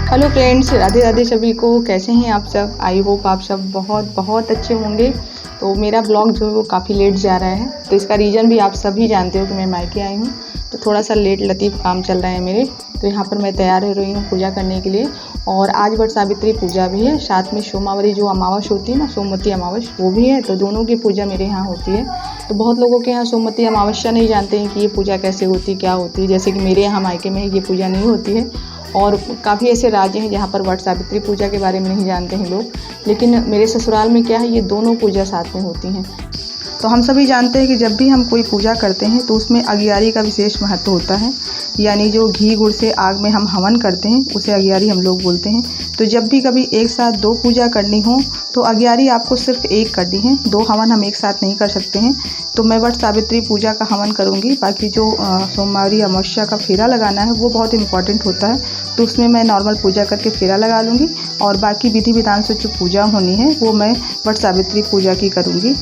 Hello friends, Radhe Radhe सभी को। कैसे हैं आप सब? आई होप आप सब बहुत बहुत अच्छे होंगे। तो मेरा ब्लॉग जो है वो काफ़ी लेट जा रहा है, तो इसका रीज़न भी आप सभी जानते हो कि मैं मायके आई हूँ, तो थोड़ा सा लेट लतीफ़ काम चल रहे हैं मेरे। तो यहाँ पर मैं तैयार हो रही हूँ पूजा करने के लिए, और आज वट सावित्री पूजा भी है, साथ में सोमवारी जो अमावस होती है ना, सोमवती अमावस, वो भी है। तो दोनों की पूजा मेरे यहाँ होती है। तो बहुत लोगों के यहाँ सोमवती अमावस्या नहीं जानते हैं कि ये पूजा कैसे होती, क्या होती है। जैसे कि मेरे यहाँ मायके में ये पूजा नहीं होती है, और काफ़ी ऐसे राज्य हैं जहाँ पर वट सावित्री पूजा के बारे में नहीं जानते हैं लोग। लेकिन मेरे ससुराल में क्या है, ये दोनों पूजा साथ में होती हैं। तो हम सभी जानते हैं कि जब भी हम कोई पूजा करते हैं तो उसमें अगियारी का विशेष महत्व होता है, यानी जो घी गुड़ से आग में हम हवन करते हैं उसे अगियारी हम लोग बोलते हैं। तो जब भी कभी एक साथ दो पूजा करनी हो तो अगियारी आपको सिर्फ एक करनी है, दो हवन हम एक साथ नहीं कर सकते हैं। तो मैं वट सावित्री पूजा का हवन करूँगी। बाकी जो सोमवारी अमावस्या का फेरा लगाना है वो बहुत इम्पॉर्टेंट होता है, तो उसमें मैं नॉर्मल पूजा करके फेरा लगा लूँगी, और बाकी विधि विधान से जो पूजा होनी है वो मैं वट सावित्री पूजा की करूँगी।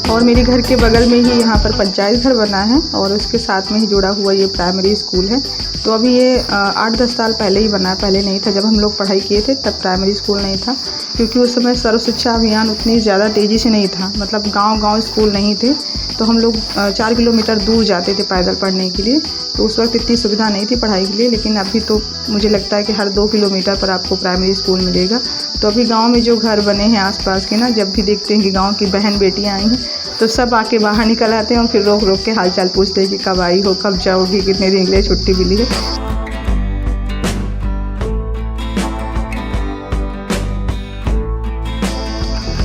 और मेरे घर के बगल में ही यहाँ पर पंचायत घर बना है, और उसके साथ में ही जुड़ा हुआ ये प्राइमरी स्कूल है। तो अभी ये 8-10 साल पहले ही बना है, पहले नहीं था। जब हम लोग पढ़ाई किए थे तब प्राइमरी स्कूल नहीं था, क्योंकि उस समय सर्व शिक्षा अभियान उतनी ज़्यादा तेज़ी से नहीं था। मतलब गांव-गांव स्कूल नहीं थे, तो हम लोग 4 किलोमीटर दूर जाते थे पैदल पढ़ने के लिए। तो उस वक्त इतनी सुविधा नहीं थी पढ़ाई के लिए, लेकिन अभी तो मुझे लगता है कि हर 2 किलोमीटर पर आपको प्राइमरी स्कूल मिलेगा। तो अभी गाँव में जो घर बने हैं आस-पास के ना, जब भी देखते हैं कि गाँव की बहन बेटियाँ आई हैं तो सब आके बाहर निकल आते हैं, और फिर रोक रोक के हाल चाल पूछते हैं कि कब आई हो, कब जाओगी, कितने दिन के लिए छुट्टी मिली है।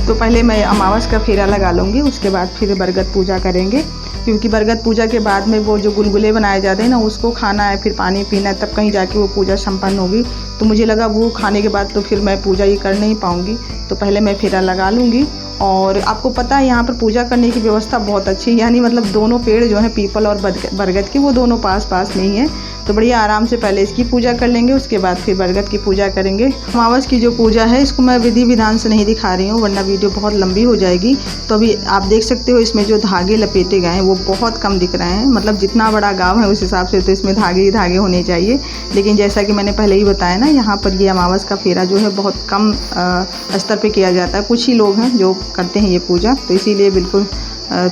तो पहले मैं अमावस का फेरा लगा लूँगी, उसके बाद फिर बरगद पूजा करेंगे, क्योंकि बरगद पूजा के बाद में वो जो गुलगुले बनाए जाते हैं ना, उसको खाना है, फिर पानी पीना है, तब कहीं जाके वो पूजा संपन्न होगी। तो मुझे लगा वो खाने के बाद तो फिर मैं पूजा ये कर नहीं पाऊँगी, तो पहले मैं फेरा लगा लूँगी। और आपको पता है यहाँ पर पूजा करने की व्यवस्था बहुत अच्छी है, यानी मतलब दोनों पेड़ जो हैं पीपल और बरगद के, वो दोनों पास पास नहीं है। तो बढ़िया आराम से पहले इसकी पूजा कर लेंगे, उसके बाद फिर बरगद की पूजा करेंगे। अमावस की जो पूजा है इसको मैं विधि विधान से नहीं दिखा रही हूँ, वरना वीडियो बहुत लंबी हो जाएगी। तो अभी आप देख सकते हो इसमें जो धागे लपेटे गए हैं वो बहुत कम दिख रहे हैं। मतलब जितना बड़ा गाँव है उस हिसाब से तो इसमें धागे ही धागे होने चाहिए, लेकिन जैसा कि मैंने पहले ही बताया ना, यहाँ पर ये अमावस का फेरा जो है बहुत कम स्तर पर किया जाता है। कुछ ही लोग हैं जो करते हैं ये पूजा, तो इसीलिए बिल्कुल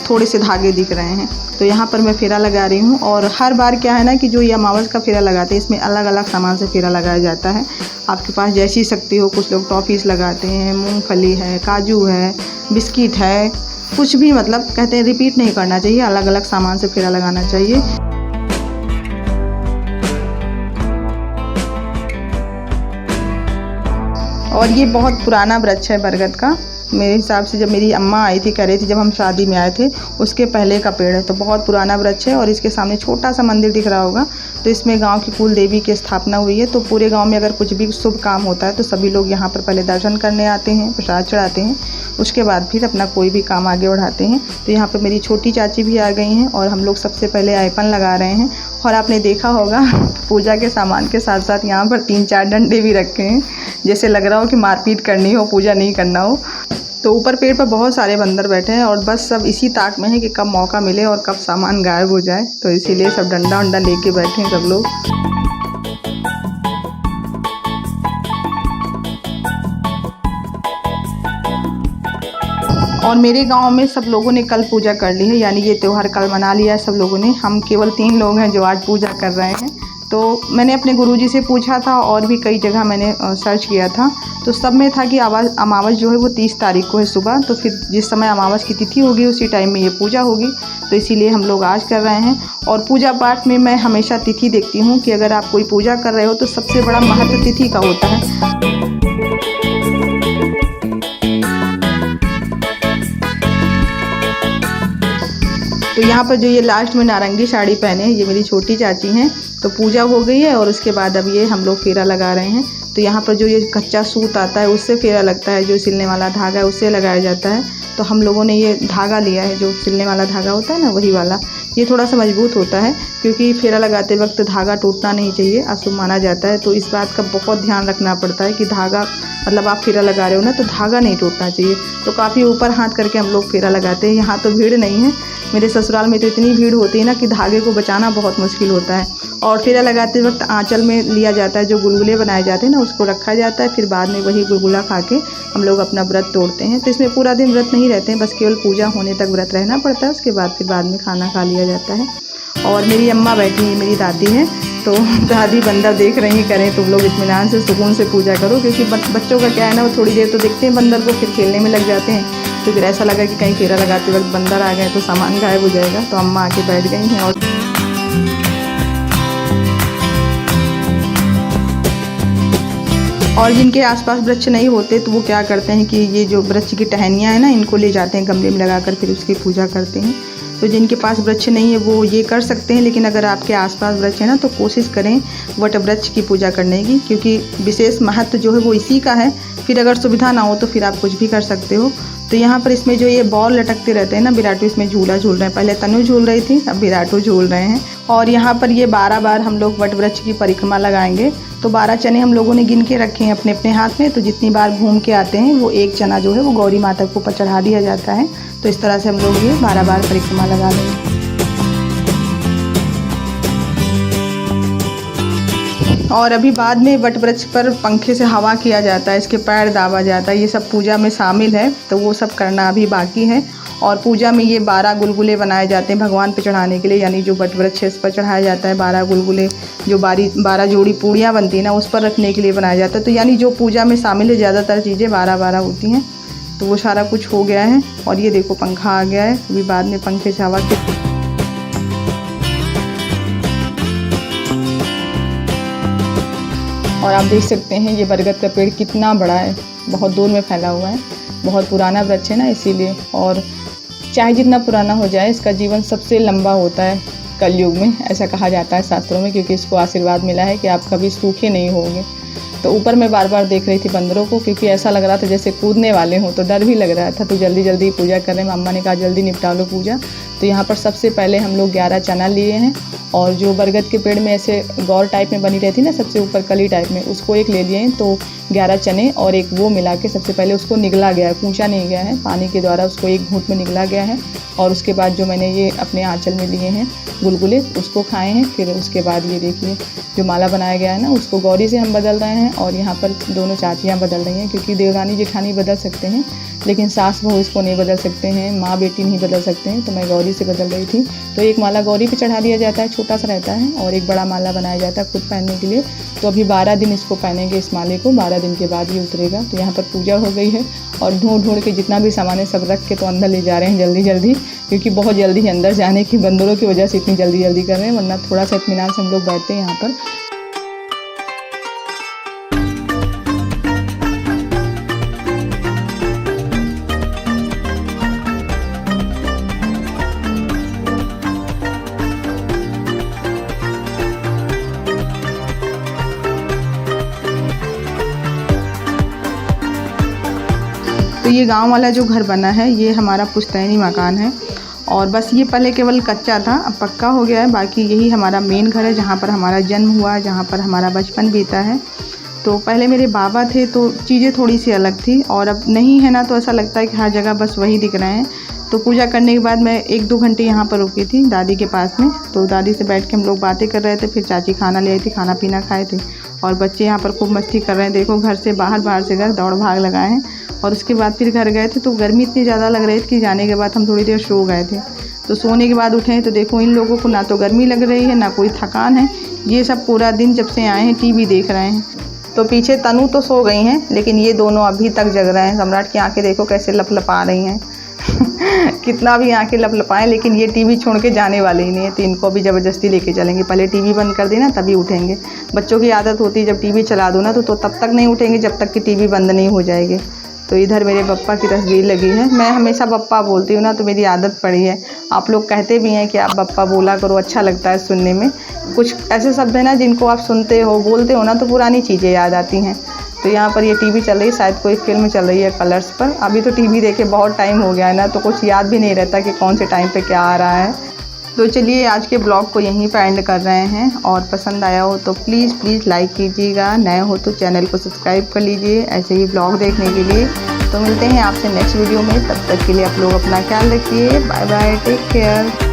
थोड़े से धागे दिख रहे हैं। तो यहाँ पर मैं फेरा लगा रही हूँ, और हर बार क्या है ना कि जो ये अमावस का फेरा लगाते हैं इसमें अलग अलग सामान से फेरा लगाया जाता है। आपके पास जैसी शक्ति हो, कुछ लोग टॉफ़ीज़ लगाते हैं, मूंगफली है, काजू है, बिस्किट है, कुछ भी, मतलब कहते हैं रिपीट नहीं करना चाहिए, अलग अलग सामान से फेरा लगाना चाहिए। और ये बहुत पुराना वृक्ष है बरगद का। मेरे हिसाब से जब मेरी अम्मा आई थी, कह रही थी जब हम शादी में आए थे, उसके पहले का पेड़ है। तो बहुत पुराना वृक्ष है, और इसके सामने छोटा सा मंदिर दिख रहा होगा। तो इसमें गांव की कुल देवी की स्थापना हुई है। तो पूरे गांव में अगर कुछ भी शुभ काम होता है तो सभी लोग यहाँ पर पहले दर्शन करने आते हैं, प्रसाद चढ़ाते हैं, उसके बाद फिर अपना कोई भी काम आगे बढ़ाते हैं। तो यहाँ पर मेरी छोटी चाची भी आ गई हैं, और हम लोग सबसे पहले आयपन लगा रहे हैं। और आपने देखा होगा पूजा के सामान के साथ साथ यहाँ पर 3-4 डंडे भी रखे हैं, जैसे लग रहा हो कि मारपीट करनी हो, पूजा नहीं करना हो। तो ऊपर पेड़ पर बहुत सारे बंदर बैठे हैं, और बस सब इसी ताक में है कि कब मौका मिले और कब सामान गायब हो जाए। तो इसीलिए सब डंडा वंडा लेके बैठे हैं सब लोग। और मेरे गांव में सब लोगों ने कल पूजा कर ली है, यानी ये त्यौहार कल मना लिया है सब लोगों ने। हम केवल 3 लोग हैं जो आज पूजा कर रहे हैं। तो मैंने अपने गुरुजी से पूछा था, और भी कई जगह मैंने सर्च किया था, तो सब में था कि अमावस जो है वो 30 तारीख को है सुबह। तो फिर जिस समय अमावस की तिथि होगी उसी टाइम में ये पूजा होगी, तो इसीलिए हम लोग आज कर रहे हैं। और पूजा पाठ में मैं हमेशा तिथि देखती हूँ कि अगर आप कोई पूजा कर रहे हो तो सबसे बड़ा महत्व तिथि का होता है। तो यहाँ पर जो ये लास्ट में नारंगी साड़ी पहने हैं ये मेरी छोटी चाची हैं। तो पूजा हो गई है, और उसके बाद अब ये हम लोग फेरा लगा रहे हैं। तो यहाँ पर जो ये कच्चा सूत आता है उससे फेरा लगता है, जो सिलने वाला धागा है उससे लगाया जाता है। तो हम लोगों ने ये धागा लिया है, जो सिलने वाला धागा होता है ना, वही वाला, ये थोड़ा सा मजबूत होता है क्योंकि फेरा लगाते वक्त धागा टूटना नहीं चाहिए, अशुभ माना जाता है। तो इस बात का बहुत ध्यान रखना पड़ता है कि धागा मतलब आप फेरा लगा रहे हो ना तो धागा नहीं टूटना चाहिए। तो काफ़ी ऊपर हाथ करके हम लोग फेरा लगाते हैं। यहाँ तो भीड़ नहीं है, मेरे ससुराल में तो इतनी भीड़ होती है ना कि धागे को बचाना बहुत मुश्किल होता है। और फेरा लगाते वक्त आंचल में लिया जाता है, जो गुलगुले बनाए जाते हैं ना उसको रखा जाता है, फिर बाद में वही गुलगुला खा के हम लोग अपना व्रत तोड़ते हैं। तो इसमें पूरा दिन व्रत नहीं रहते हैं, बस केवल पूजा होने तक व्रत रहना पड़ता है, उसके बाद फिर बाद में खाना खा लिया जाता है। और मेरी अम्मा बैठी हैं, मेरी दादी हैं, तो दादी बंदर देख रही हैं, करें तुम लोग इत्मीनान से सुकून से पूजा करो, क्योंकि बच्चों का क्या है ना, वो थोड़ी देर तो देखते हैं बंदर को, फिर खेलने में लग जाते हैं। तो फिर ऐसा लगा कि कहीं फेरा लगाते वक्त बंदर आ गए तो सामान गायब हो जाएगा। तो अम्मा आके बैठ गई हैं। और जिनके आसपास वृक्ष नहीं होते तो वो क्या करते हैं कि ये जो वृक्ष की टहनियाँ हैं ना, इनको ले जाते हैं गमले में लगाकर, फिर उसकी पूजा करते हैं। तो जिनके पास वृक्ष नहीं है वो ये कर सकते हैं, लेकिन अगर आपके आसपास वृक्ष है ना तो कोशिश करें वट वृक्ष की पूजा करने की, क्योंकि विशेष महत्व जो है वो इसी का है। फिर अगर सुविधा ना हो तो फिर आप कुछ भी कर सकते हो। तो यहाँ पर इसमें जो ये बॉल लटकते रहते हैं ना, विराटू इसमें झूला झूल रहे हैं। पहले तनु झूल रही थी, अब विराटू झूल रहे हैं। और यहाँ पर ये 12 बार हम लोग वट वृक्ष की परिक्रमा लगाएंगे। तो 12 चने हम लोगों ने गिन के रखे हैं अपने अपने हाथ में। तो जितनी बार घूम के आते हैं वो एक चना जो है वो गौरी माता के ऊपर चढ़ा दिया जाता है। तो इस तरह से हम लोग ये 12 बार परिक्रमा लगा लेंगे। और अभी बाद में वट वृक्ष पर पंखे से हवा किया जाता है, इसके पैर दाबा जाता है, ये सब पूजा में शामिल है। तो वो सब करना अभी बाकी है। और पूजा में ये 12 गुलगुले बनाए जाते हैं भगवान पे चढ़ाने के लिए, यानी जो वट वृक्ष है इस पर चढ़ाया जाता है 12 गुलगुले। जो 12 जोड़ी पूड़ियाँ बनती हैं ना उस पर रखने के लिए बनाया जाता है। तो यानी जो पूजा में शामिल है ज़्यादातर चीज़ें 12 होती हैं। तो वो सारा कुछ हो गया है। और ये देखो पंखा आ गया है, अभी बाद में पंखे से हवा के। और आप देख सकते हैं ये बरगद का पेड़ कितना बड़ा है, बहुत दूर में फैला हुआ है। बहुत पुराना वृक्ष है ना इसीलिए। और चाहे जितना पुराना हो जाए इसका जीवन सबसे लंबा होता है कलयुग में, ऐसा कहा जाता है शास्त्रों में, क्योंकि इसको आशीर्वाद मिला है कि आप कभी सूखे नहीं होंगे। तो ऊपर मैं बार बार देख रही थी बंदरों को, क्योंकि ऐसा लग रहा था जैसे कूदने वाले हों, तो डर भी लग रहा था। तो जल्दी जल्दी पूजा कर रहे हैं। अम्मा ने कहा जल्दी निपटा लो पूजा। तो यहाँ पर सबसे पहले हम लोग 11 चना लिए हैं। और जो बरगद के पेड़ में ऐसे गौर टाइप में बनी रहती ना सबसे ऊपर कली टाइप में, उसको एक ले लिए हैं। तो 11 चने और एक वो मिला के सबसे पहले उसको निगला गया है, पूछा नहीं गया है, पानी के द्वारा उसको एक घूंट में निगला गया है। और उसके बाद जो मैंने ये अपने आंचल में लिए हैं गुलगुले उसको खाए हैं। फिर उसके बाद ये देखिए जो माला बनाया गया है ना उसको गौरी से हम बदल रहे हैं। और यहाँ पर दोनों चाचियाँ बदल रही हैं, क्योंकि देवरानी जेठानी बदल सकते हैं लेकिन सास बहू इसको नहीं बदल सकते हैं, माँ बेटी नहीं बदल सकते हैं। तो मैं गौरी से बदल रही थी। तो एक माला गौरी पे चढ़ा दिया जाता है, छोटा सा रहता है, और एक बड़ा माला बनाया जाता है खुद पहनने के लिए। तो अभी 12 दिन इसको पहनेंगे, इस माले को। 12 दिन के बाद ये उतरेगा। तो यहाँ पर पूजा हो गई है। और ढूंढ के जितना भी सामान है सब रख के तो अंदर ले जा रहे हैं जल्दी जल्दी, क्योंकि बहुत जल्दी है अंदर जाने की, बंदरों की वजह से इतनी जल्दी कर रहे हैं, वरना थोड़ा सा इत्मीनान से हम लोग बैठते हैं यहाँ पर। तो ये गांव वाला जो घर बना है ये हमारा पुश्तैनी मकान है। और बस ये पहले केवल कच्चा था, अब पक्का हो गया है। बाकी यही हमारा मेन घर है, जहाँ पर हमारा जन्म हुआ, जहाँ पर हमारा बचपन बीता है। तो पहले मेरे बाबा थे तो चीज़ें थोड़ी सी अलग थी, और अब नहीं है ना तो ऐसा लगता है कि हर जगह बस वही दिख रहे हैं। तो पूजा करने के बाद मैं 1-2 घंटे यहाँ पर रुकी थी दादी के पास में। तो दादी से बैठ के हम लोग बातें कर रहे थे। फिर चाची खाना ले आई थी, खाना पीना खाए थे। और बच्चे यहाँ पर खूब मस्ती कर रहे हैं, देखो घर से बाहर से घर दौड़ भाग लगाए हैं। और उसके बाद फिर घर गए थे तो गर्मी इतनी ज़्यादा लग रही थी कि जाने के बाद हम थोड़ी देर सो गए थे। तो सोने के बाद उठे तो देखो इन लोगों को ना तो गर्मी लग रही है ना कोई थकान है। ये सब पूरा दिन जब से आए हैं टीवी देख रहे हैं। तो पीछे तनु तो सो गई हैं, लेकिन ये दोनों अभी तक जग रहे हैं। सम्राट की आंखें देखो कैसे लपलपा रही हैं कितना भी आंखें लपलपाएं, लेकिन ये टीवी छोड़ के जाने वाले ही नहीं है। तो इनको भी ज़बरदस्ती लेके चलेंगे। पहले टीवी बंद कर देना तभी उठेंगे। बच्चों की आदत होती है जब टीवी चला दो ना तो तब तक नहीं उठेंगे जब तक कि टीवी बंद नहीं हो जाएगी। तो इधर मेरे पप्पा की तस्वीर लगी है। मैं हमेशा पप्पा बोलती हूँ ना, तो मेरी आदत पड़ी है। आप लोग कहते भी हैं कि आप पप्पा बोला करो, अच्छा लगता है सुनने में। कुछ ऐसे शब्द हैं ना जिनको आप सुनते हो बोलते हो ना तो पुरानी चीज़ें याद आती हैं। तो यहाँ पर ये टीवी चल रही है, शायद कोई फिल्म चल रही है कलर्स पर। अभी तो टीवी देखे बहुत टाइम हो गया है ना, तो कुछ याद भी नहीं रहता कि कौन से टाइम पे क्या आ रहा है। तो चलिए आज के ब्लॉग को यहीं पर एंड कर रहे हैं, और पसंद आया हो तो प्लीज़ लाइक कीजिएगा, नए हो तो चैनल को सब्सक्राइब कर लीजिए ऐसे ही ब्लॉग देखने के लिए। तो मिलते हैं आपसे नेक्स्ट वीडियो में, तब तक के लिए आप लोग अपना ख्याल रखिए। Bye bye, take care.